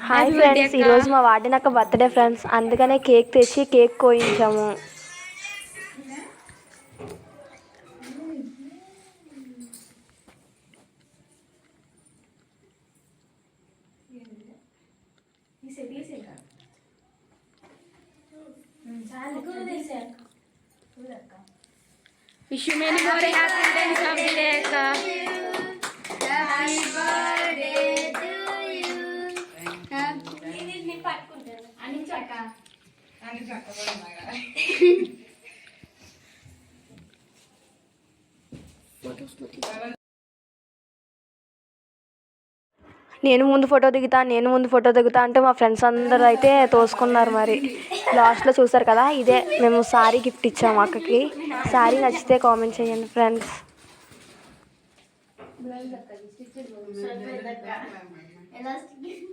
Hi friends, ఈరోజు మా వాడినక్క birthday friends, అందుకనే కేక్ తెచ్చి cake కోయించాము. Wish you many more happy days of the day, Akka. Happy birthday to you. నేను ముందు photo దిగుతా అంటే మా ఫ్రెండ్స్ అందరూ అయితే తోసుకున్నారు. మరి లాస్ట్లో చూసారు కదా, ఇదే మేము శారీ గిఫ్ట్ ఇచ్చాము అక్కకి. శారీ నచ్చితే కామెంట్ చేయండి ఫ్రెండ్స్. ఎలాస్టిక్